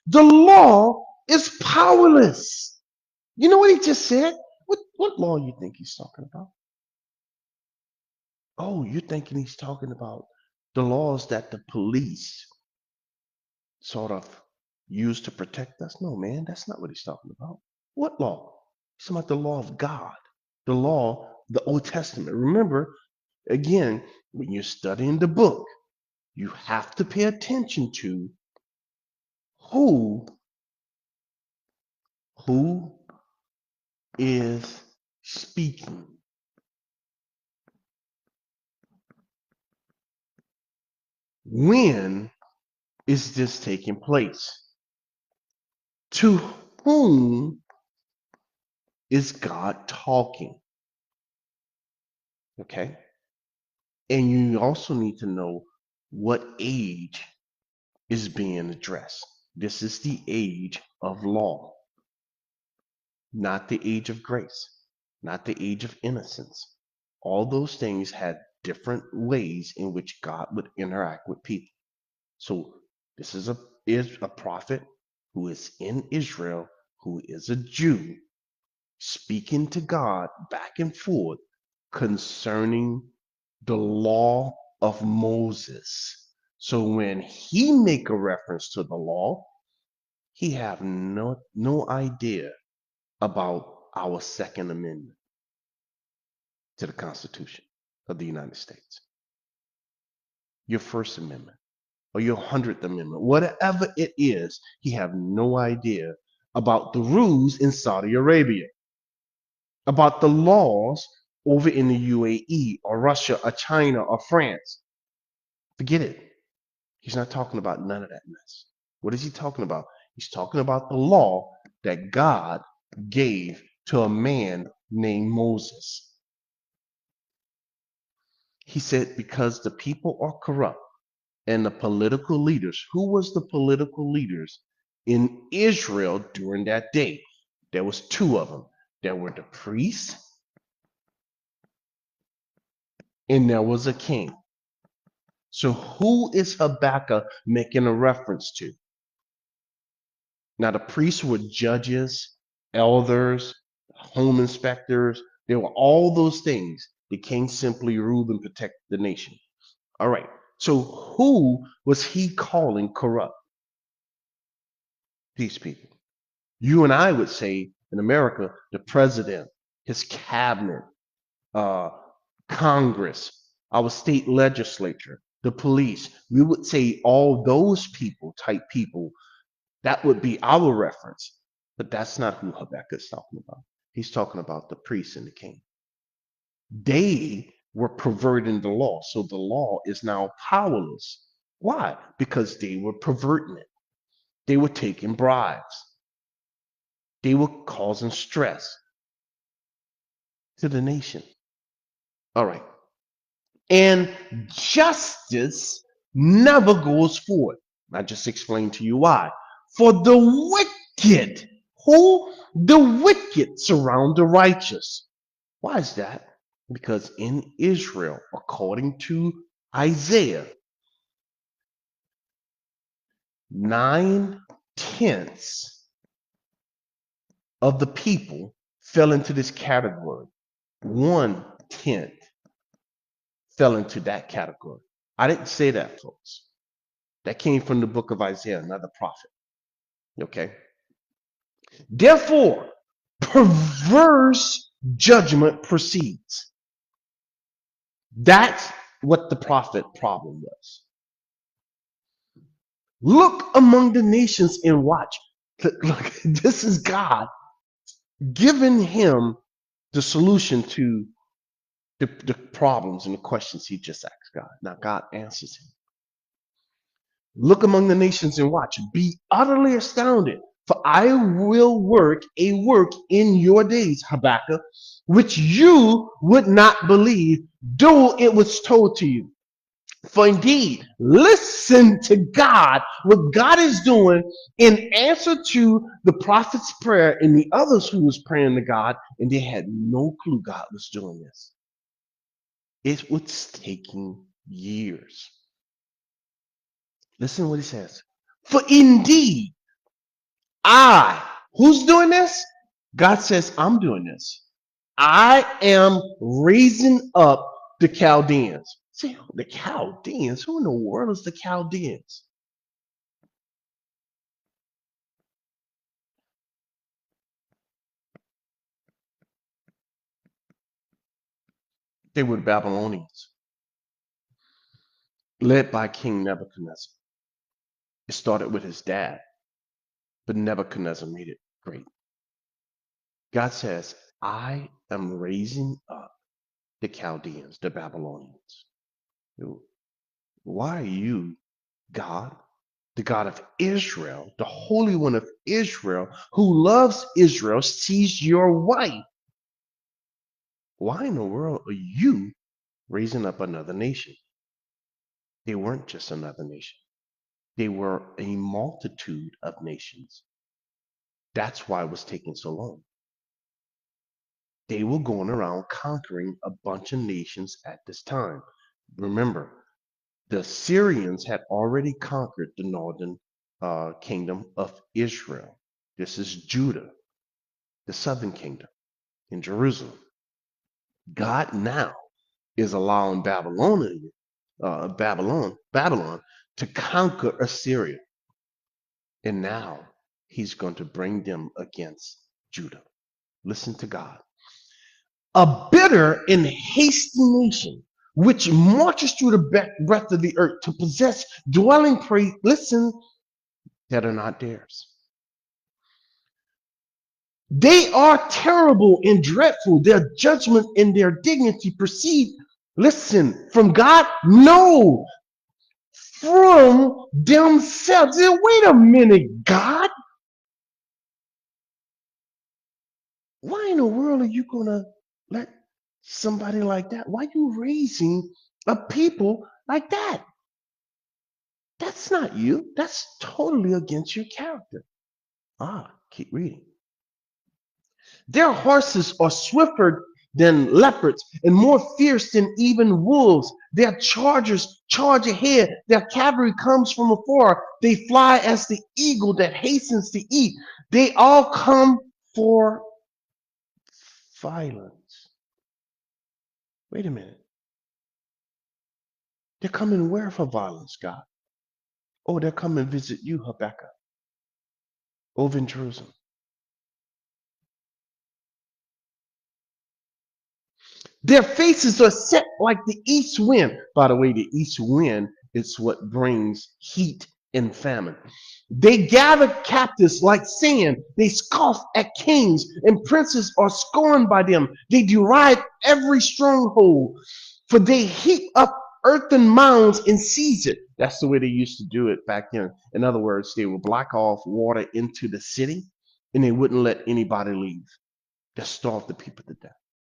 The law is powerless. You know what he just said? What law you think he's talking about? Oh, you're thinking he's talking about the laws that the police sort of use to protect us? No, man, that's not what he's talking about. What law? He's talking about the law of God, the law, the Old Testament. Remember, again, when you're studying the book, you have to pay attention to who who is speaking. When is this taking place? To whom is God talking? Okay. And you also need to know what age is being addressed. This is the age of law, not the age of grace, not the age of innocence. All those things had different ways in which God would interact with people. So this is a prophet who is in Israel, who is a Jew, speaking to God back and forth concerning the law of Moses. So when he make a reference to the law, he have no idea about our Second Amendment to the Constitution of the United States, your First Amendment, or your 100th Amendment, whatever it is. He have no idea about the rules in Saudi Arabia, about the laws over in the UAE or Russia or China or France. Forget it. He's not talking about none of that mess. What is he talking about? He's talking about the law that God gave to a man named Moses. He said, because the people are corrupt and the political leaders, who was the political leaders in Israel during that day? There was two of them. There were the priests and there was a king. So who is Habakkuk making a reference to? Now, the priests were judges, elders, home inspectors. They were all those things. The king simply ruled and protected the nation. All right. So who was he calling corrupt? These people. You and I would say in America, the president, his cabinet, uh, Congress, our state legislature, the police. We would say all those people, type people. That would be our reference. But that's not who Habakkuk is talking about. He's talking about the priest and the king. They were perverting the law. So the law is now powerless. Why? Because they were perverting it. They were taking bribes. They were causing stress to the nation. All right. And justice never goes forward. I just explained to you why. For the wicked, who? The wicked surround the righteous. Why is that? Because in Israel, according to Isaiah, 9/10 of the people fell into this category. 1/10 fell into that category. I didn't say that, folks. That came from the book of Isaiah, another prophet. Okay. Therefore, perverse judgment proceeds. That's what the prophet problem was. Look among the nations and watch. Look, this is God giving him the solution to the problems and the questions he just asked God. Now God answers him. Look among the nations and watch. Be utterly astounded, for I will work a work in your days, Habakkuk, which you would not believe, though it was told to you. For indeed, listen to God, what God is doing in answer to the prophet's prayer and the others who was praying to God, and they had no clue God was doing this. It was taking years. Listen to what he says. For indeed, Who's doing this? God says, I'm doing this. I am raising up the Chaldeans. See, the Chaldeans? Who in the world is the Chaldeans? They were the Babylonians, led by King Nebuchadnezzar. It started with his dad, but Nebuchadnezzar made it great. God says, I am raising up the Chaldeans, the Babylonians. Why are you, God, the God of Israel, the Holy One of Israel, who loves Israel, sees your wife? Why in the world are you raising up another nation? They weren't just another nation. They were a multitude of nations. That's why it was taking so long. They were going around conquering a bunch of nations at this time. Remember, the Syrians had already conquered the northern kingdom of Israel. This is Judah, the southern kingdom in Jerusalem. God now is allowing Babylon to conquer Assyria. And now he's going to bring them against Judah. Listen to God. A bitter and hasty nation, which marches through the breadth of the earth to possess dwelling place, listen, that are not theirs. They are terrible and dreadful. Their judgment and their dignity proceed, listen, from God? No, from themselves. Wait a minute, God. Why in the world are you going to let somebody like that? Why are you raising a people like that? That's not you. That's totally against your character. Keep reading. Their horses are swifter than leopards and more fierce than even wolves. Their chargers charge ahead. Their cavalry comes from afar. They fly as the eagle that hastens to eat. They all come for violence. Wait a minute. They're coming where for violence, God? Oh, they're coming visit you, Habakkuk, over in Jerusalem. Their faces are set like the east wind. By the way, the east wind is what brings heat and famine. They gather captives like sand. They scoff at kings, and princes are scorned by them. They deride every stronghold, for they heap up earthen mounds and seize it. That's the way they used to do it back then. In other words, they would block off water into the city, and they wouldn't let anybody leave. They starved the people to death.